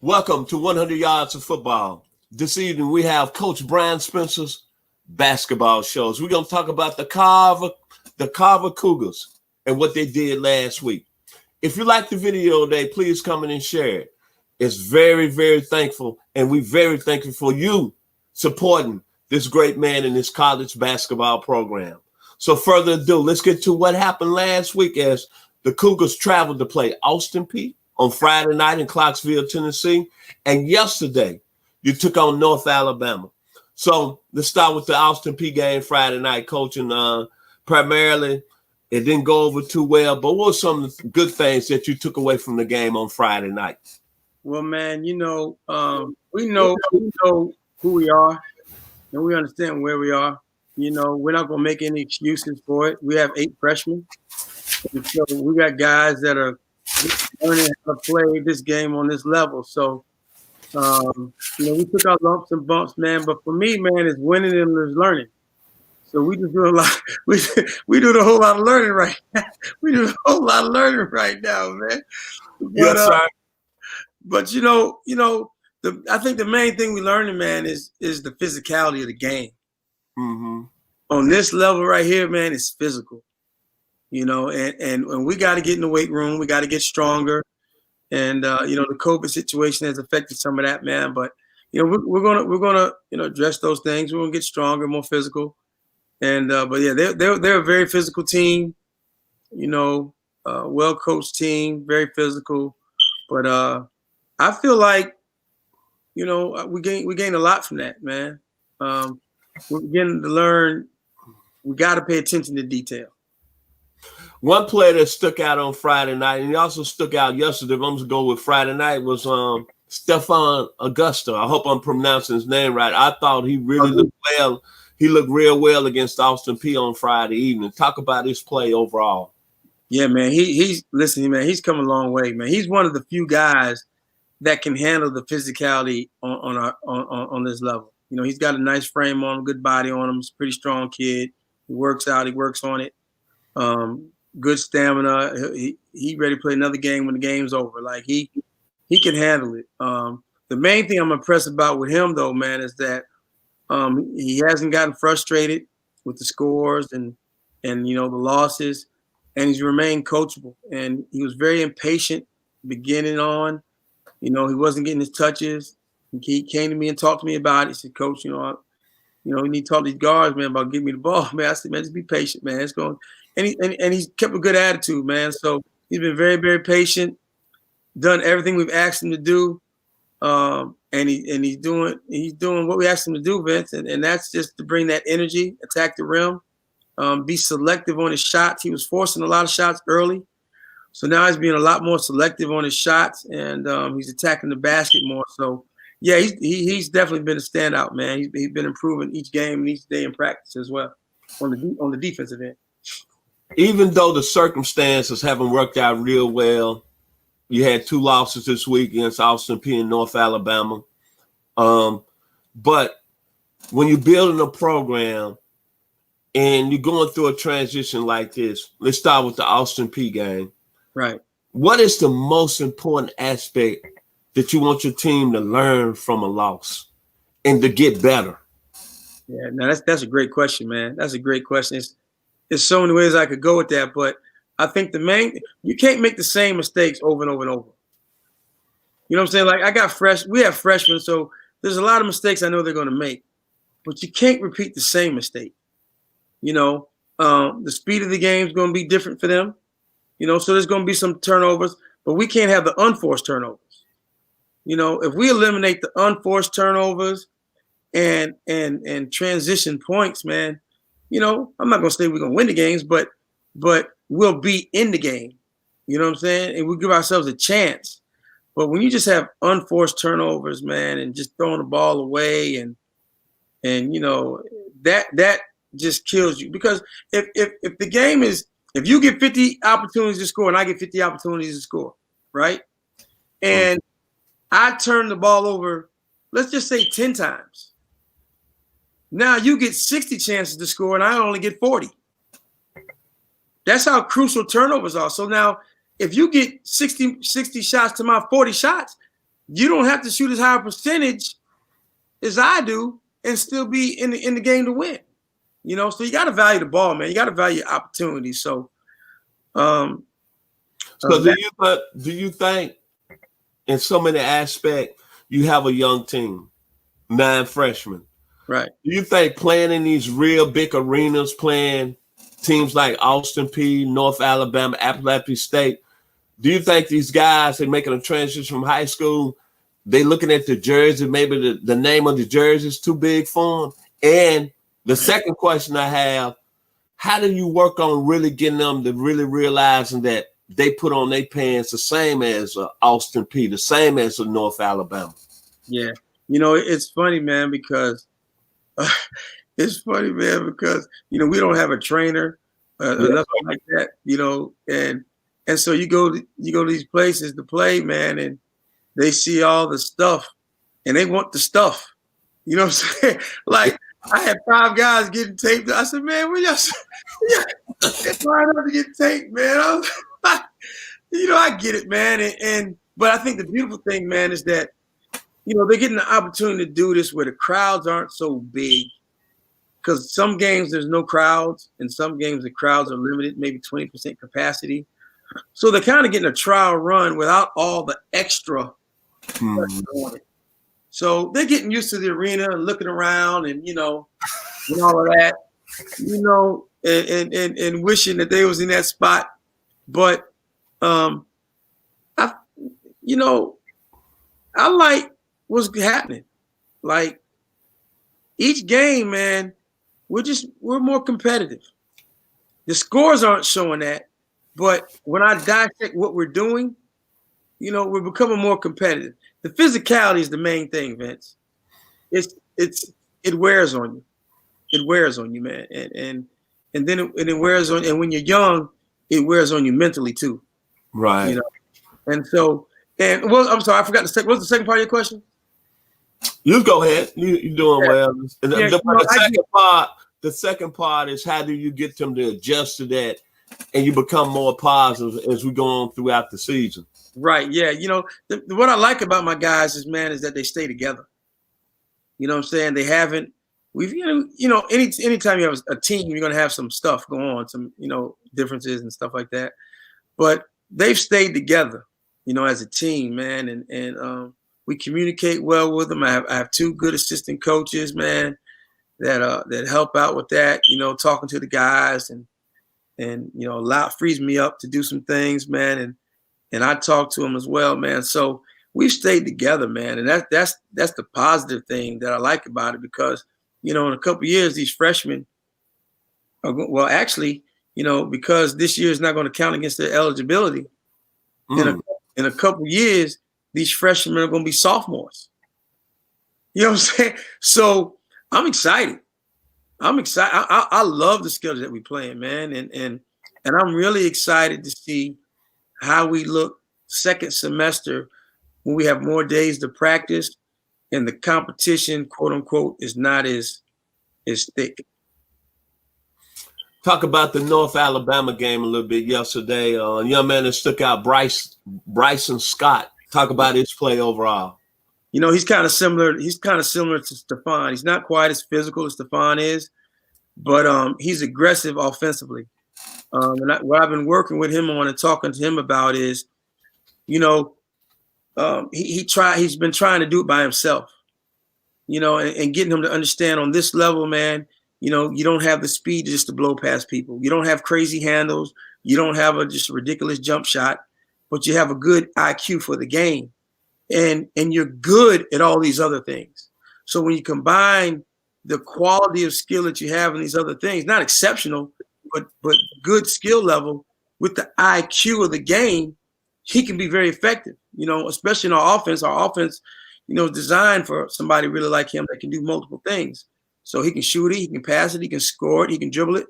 Welcome to 100 Yards of Football. This evening we have Coach Bryan Spencer's basketball shows. We're going to talk about the Carver Cougars and what they did last week. If you like the video today, please come in and share it. It's very, very thankful, and we're very thankful for you supporting this great man in this college basketball program. So further ado, let's get to what happened last week as the Cougars traveled to play Austin Peay on Friday night in Clarksville, Tennessee. And yesterday, you took on North Alabama. So let's start with the Austin Peay game Friday night, coaching. Primarily, it didn't go over too well, but what were some of the good things that you took away from the game on Friday night? Well, man, we know who we are, and we understand where we are. We're not going to make any excuses for it. We have 8 freshmen. And so we got guys that are learning how to play this game on this level. So, we took our lumps and bumps, man. But for me, man, it's winning and it's learning. So we just do a lot. We do a whole lot of learning right now. We do a whole lot of learning right now, man. Yes, sir. But I think the main thing we learning, man, is the physicality of the game. Mm-hmm. On this level right here, man, it's physical. And we got to get in the weight room. We got to get stronger. And the COVID situation has affected some of that, man. But we're gonna address those things. We're gonna get stronger, more physical. And but yeah, they're a very physical team. Well coached team, very physical. But I feel like we gain a lot from that, man. We're beginning to learn. We got to pay attention to detail. One player that stuck out on Friday night, and he also stuck out yesterday, I'm going to go with Friday night, was Stephon Auguste. I hope I'm pronouncing his name right. I thought he really looked well. He looked real well against Austin Peay on Friday evening. Talk about his play overall. Yeah, man. He's come a long way, man. He's one of the few guys that can handle the physicality on this level. He's got a nice frame on him, good body on him. He's a pretty strong kid. He works out. He works on it. Good stamina. He ready to play another game when the game's over. Like he can handle it. The main thing I'm impressed about with him, though, man, is that he hasn't gotten frustrated with the scores and the losses, and he's remained coachable. And he was very impatient beginning on. He wasn't getting his touches. He came to me and talked to me about it. He said, "Coach, we need to talk to these guards, man, about giving me the ball." Man, I said, "Man, just be patient, man. It's going." And he's kept a good attitude, man. So he's been very, very patient. Done everything we've asked him to do, and he's doing what we asked him to do, Vince. And that's just to bring that energy, attack the rim, be selective on his shots. He was forcing a lot of shots early, so now he's being a lot more selective on his shots, and he's attacking the basket more. So yeah, he's definitely been a standout, man. He's been improving each game and each day in practice as well on the defensive end. Even though the circumstances haven't worked out real well, you had 2 losses this week against Austin Peay and North Alabama. But when you're building a program and you're going through a transition like this, let's start with the Austin Peay game. Right. What is the most important aspect that you want your team to learn from a loss and to get better? Yeah, no, that's a great question, man. That's a great question. There's so many ways I could go with that, but I think you can't make the same mistakes over and over and over. You know what I'm saying? Like we have freshmen, so there's a lot of mistakes I know they're going to make, but you can't repeat the same mistake. The speed of the game is going to be different for them. So there's going to be some turnovers, but we can't have the unforced turnovers. If we eliminate the unforced turnovers and transition points, man, I'm not going to say we're going to win the games, but we'll be in the game. You know what I'm saying? And we give ourselves a chance. But when you just have unforced turnovers, man, and just throwing the ball away and that just kills you. Because if the game is, if you get 50 opportunities to score and I get 50 opportunities to score, right? And I turn the ball over, let's just say 10 times. Now you get 60 chances to score and I only get 40. That's how crucial turnovers are. So now if you get 60 shots to my 40 shots, you don't have to shoot as high a percentage as I do and still be in the game to win. You know, so you got to value the ball, man. You got to value opportunities. So, do you think in so many aspects you have a young team, 9 freshmen? Right. Do you think playing in these real big arenas, playing teams like Austin Peay, North Alabama, Appalachian State, do you think these guys are making a transition from high school? They looking at the jersey, maybe the name of the jersey is too big for them? And the second question I have, how do you work on really getting them to really realizing that they put on their pants the same as Austin Peay, the same as North Alabama? Yeah. You know, it's funny, man, because we don't have a trainer, nothing like that, you know, and so you go to these places to play, man, and they see all the stuff and they want the stuff. You know what I'm saying? Like, I had 5 guys getting taped. I said, man, it's hard enough to get taped, man. You know, I get it, man. But I think the beautiful thing, man, is that, you know, they're getting the opportunity to do this where the crowds aren't so big. Because some games there's no crowds, and some games the crowds are limited, maybe 20% capacity. So they're kind of getting a trial run without all the extra. So they're getting used to the arena and looking around and, you know, and all of that, you know, and wishing that they was in that spot. But, I like what's happening. Like, each game, man, we're more competitive. The scores aren't showing that, but when I dissect what we're doing, you know, we're becoming more competitive. The physicality is the main thing, Vince. It wears on you. It wears on you, man. And then it wears on, and when you're young, it wears on you mentally too. Right. You know, and so, I'm sorry, I forgot what's the second part of your question? You go ahead. You're doing well. And the second part is, how do you get them to adjust to that and you become more positive as we go on throughout the season? Right. Yeah. You know, what I like about my guys is that they stay together. You know what I'm saying? They haven't. Anytime you have a team, you're going to have some stuff go on, some, you know, differences and stuff like that. But they've stayed together, you know, as a team, man. And we communicate well with them. I have 2 good assistant coaches, man, that help out with that, you know, talking to the guys and you know, frees me up to do some things, man. And I talk to them as well, man. So we've stayed together, man. And that's the positive thing that I like about it, because, you know, in a couple of years, these freshmen actually, you know, because this year is not going to count against their eligibility. In a couple of years, these freshmen are going to be sophomores. You know what I'm saying? So I'm excited. I love the skills that we're playing, man. And I'm really excited to see how we look second semester when we have more days to practice and the competition, quote unquote, is not as thick. Talk about the North Alabama game a little bit yesterday. A young man that stuck out, Bryson Scott. Talk about his play overall. You know, he's kind of similar. He's kind of similar to Stephon. He's not quite as physical as Stephon is, but he's aggressive offensively. What I've been working with him on and talking to him about is, you know, he's been trying to do it by himself, you know, and getting him to understand on this level, man, you know, you don't have the speed just to blow past people. You don't have crazy handles. You don't have just a ridiculous jump shot, but you have a good IQ for the game. And you're good at all these other things. So when you combine the quality of skill that you have in these other things, not exceptional, but good skill level with the IQ of the game, he can be very effective, you know, especially in our offense. Our offense, you know, is designed for somebody really like him that can do multiple things. So he can shoot it, he can pass it, he can score it, he can dribble it,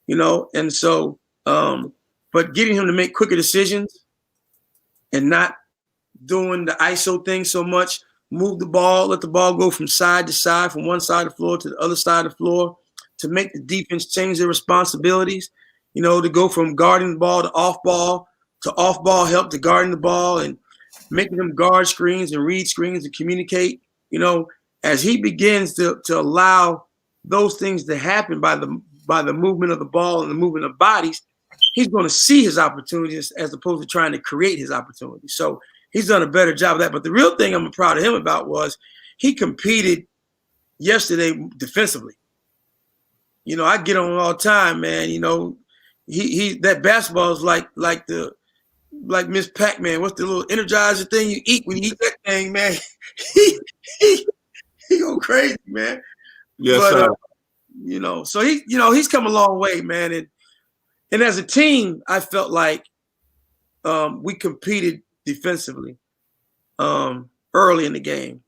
you know. And so, but getting him to make quicker decisions and not doing the ISO thing so much, move the ball, let the ball go from side to side, from one side of the floor to the other side of the floor, to make the defense change their responsibilities, you know, to go from guarding the ball to off ball help to guarding the ball, and making them guard screens and read screens and communicate. As he begins to allow those things to happen by the movement of the ball and the movement of bodies, he's going to see his opportunities as opposed to trying to create his opportunities. So he's done a better job of that. But the real thing I'm proud of him about was he competed yesterday defensively. I get on all the time, man. He that basketball is like Miss Pac-Man. What's the little energizer thing you eat when you eat that thing, man? he go crazy, man. Yes, sir. So he's come a long way, man. And as a team, I felt like we competed defensively early in the game,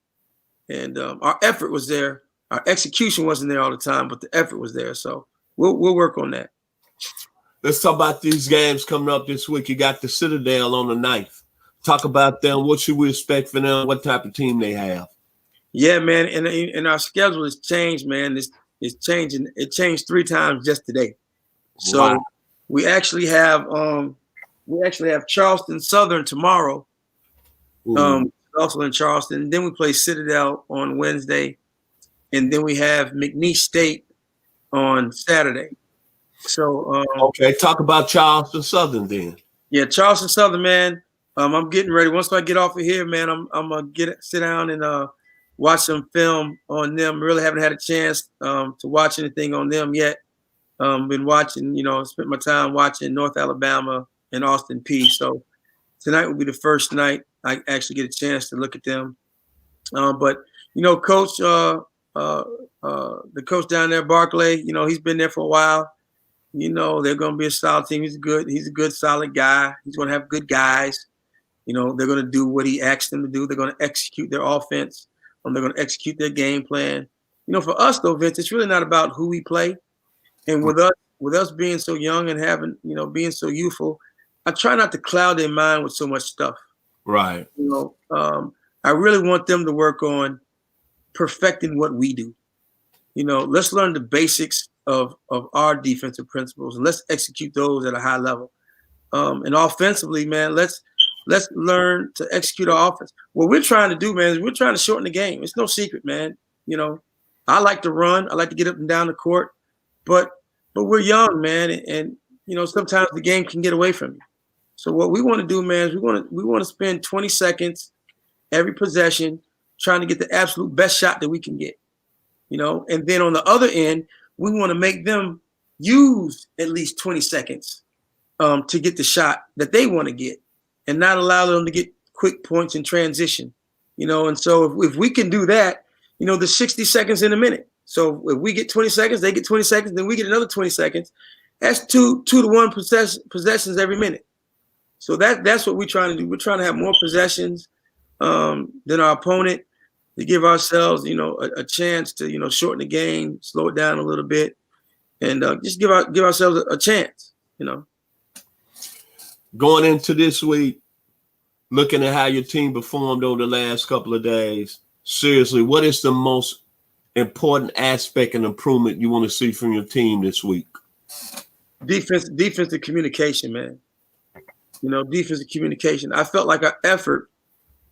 and our effort was there. Our execution wasn't there all the time, but the effort was there. So we'll work on that. Let's talk about these games coming up this week. You got the Citadel on the 9th. Talk about them. What should we expect for them? What type of team they have? Yeah, man. And our schedule has changed, man. It's changing. It changed 3 times just today. So wow. we actually have Charleston Southern tomorrow. Also in Charleston. And then we play Citadel on Wednesday. And then we have McNeese State on Saturday. So okay, talk about Charleston Southern then. Yeah, Charleston Southern, man. I'm getting ready. Once I get off of here, man, I'm gonna sit down and watch some film on them. Really haven't had a chance to watch anything on them yet. Been watching, spent my time watching North Alabama and Austin Peay. So tonight will be the first night I actually get a chance to look at them. But Coach, the coach down there, Barclay, he's been there for a while. They're going to be a solid team. He's a good, solid guy. He's going to have good guys. They're going to do what he asked them to do. They're going to execute their offense. They're going to execute their game plan. For us though, Vince, it's really not about who we play. And with us being so young and having, being so youthful, I try not to cloud their mind with so much stuff. Right. I really want them to work on perfecting what we do. Let's learn the basics of our defensive principles and let's execute those at a high level. And offensively, man, let's learn to execute our offense. What we're trying to do, man, is we're trying to shorten the game. It's no secret, man. I like to run. I like to get up and down the court, but we're young, man, and sometimes the game can get away from you. So what we want to do, man, is we want to spend 20 seconds every possession trying to get the absolute best shot that we can get. And then on the other end, we want to make them use at least 20 seconds to get the shot that they want to get and not allow them to get quick points in transition, And so if we can do that, there's 60 seconds in a minute. So if we get 20 seconds, they get 20 seconds, then we get another 20 seconds. That's 2 to 1 possessions every minute. So that's what we're trying to do. We're trying to have more possessions than our opponent, to give ourselves, a chance to, shorten the game, slow it down a little bit, and just give ourselves a chance, Going into this week, looking at how your team performed over the last couple of days, seriously, what is the most important aspect and improvement you want to see from your team this week? Defensive communication, man. Defensive communication. I felt like our effort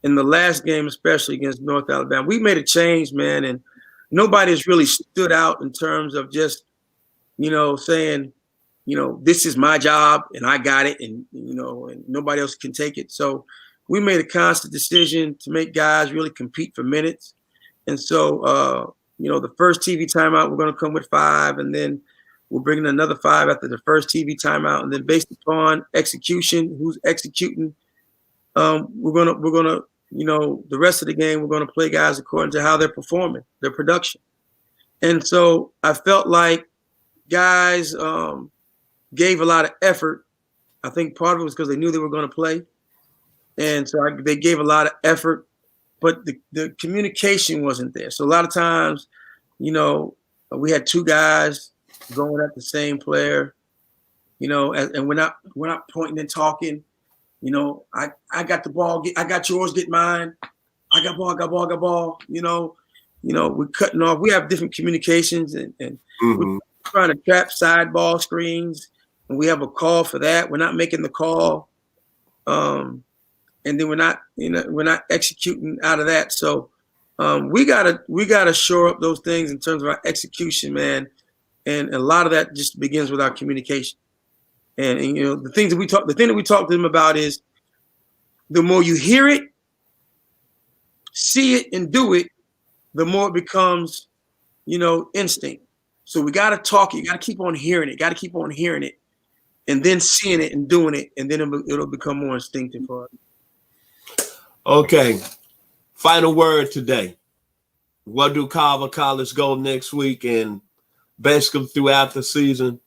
in the last game, especially against North Alabama, we made a change, man, and nobody has really stood out in terms of just, saying, this is my job and I got it, and and nobody else can take it. So we made a conscious decision to make guys really compete for minutes. And so, the first TV timeout, we're going to come with 5, and then we'll bring in another 5 after the first TV timeout, and then based upon execution, who's executing, we're gonna the rest of the game, we're gonna play guys according to how they're performing, their production. And so I felt like guys gave a lot of effort. I think part of it was because they knew they were going to play, and so they gave a lot of effort, but the communication wasn't there. So a lot of times, we had 2 guys going at the same player, and we're not pointing and talking. I got the ball, I got yours, get mine. I got ball. We're cutting off. We have different communications, and we're trying to trap side ball screens, and we have a call for that. We're not making the call. And and then we're not executing out of that. So we gotta shore up those things in terms of our execution, man. And a lot of that just begins with our communication. And you know, the thing that we talk to them about is the more you hear it, see it, and do it, the more it becomes, you know, instinct. So we got to talk it. You got to keep on hearing it. Got to keep on hearing it, and then seeing it and doing it, and then it'll become more instinctive for us. Okay. Final word today. What do Carver College go next week, and basically throughout the season,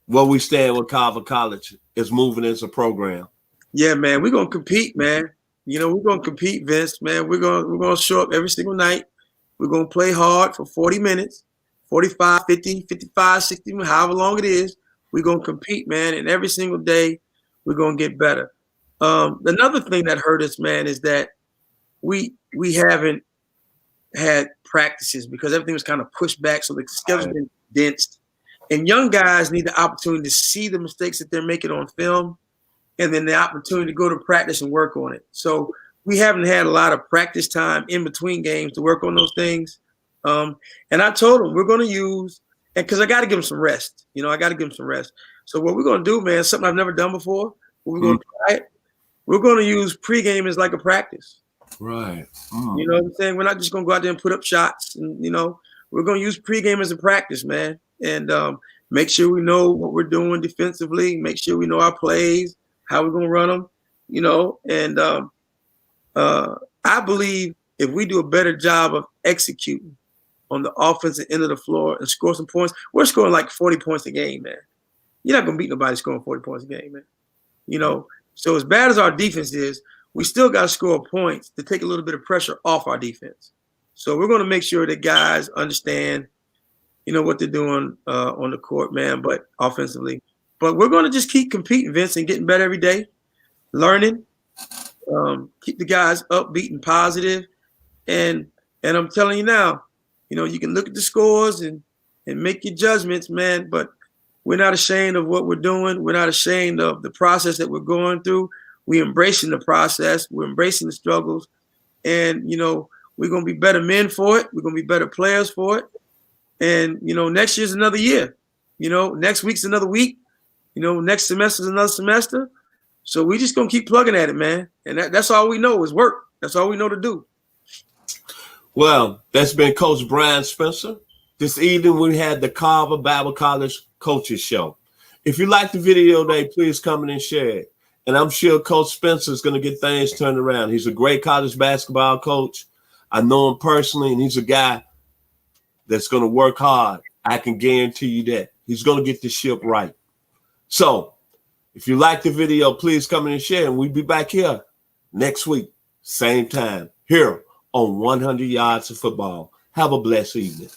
where we stand with Carver College is moving as a program? Yeah, man, we're gonna compete, man. You know, we're gonna compete, Vince, man. We're gonna show up every single night. We're gonna play hard for 40 minutes, 45, 50, 55, 60, however long it is. We're gonna compete, man, and every single day we're gonna get better. Another thing that hurt us, man, is that we haven't had practices because everything was kind of pushed back, so the schedule's been condensed. And young guys need the opportunity to see the mistakes that they're making on film, and then the opportunity to go to practice and work on it. So we haven't had a lot of practice time in between games to work on those things. And I told them we're going to use, and because I got to give them some rest. You know, I got to give them some rest. So what we're going to do, man, is something I've never done before. We're going to try it. We're going to use pregame as like a practice. Right. You know what I'm saying? We're not just going to go out there and put up shots. And, you know, we're going to use pregame as a practice, man. And make sure we know what we're doing defensively. Make sure we know our plays, how we're going to run them, you know. And I believe if we do a better job of executing on the offensive end of the floor and score some points, we're scoring like 40 points a game, man. You're not going to beat nobody scoring 40 points a game, man. You know, so as bad as our defense is, we still got to score points to take a little bit of pressure off our defense. So we're going to make sure that guys understand, you know, what they're doing on the court, man, but offensively. But we're going to just keep competing, Vince, and getting better every day, learning, keep the guys upbeat and positive. And I'm telling you now, you know, you can look at the scores and make your judgments, man, but we're not ashamed of what we're doing. We're not ashamed of the process that we're going through. We're embracing the process. We're embracing the struggles. And, you know, we're going to be better men for it. We're going to be better players for it. And, you know, next year's another year. You know, next week's another week. You know, next semester's another semester. So we just going to keep plugging at it, man. And that's all we know is work. That's all we know to do. Well, that's been Coach Bryan Spencer. This evening we had the Carver Bible College Coaches Show. If you like the video today, please come in and share it. And I'm sure Coach Spencer is going to get things turned around. He's a great college basketball coach. I know him personally, and he's a guy that's going to work hard. I can guarantee you that. He's going to get the ship right. So if you like the video, please come in and share. And we'll be back here next week, same time, here on 100 Yards of Football. Have a blessed evening.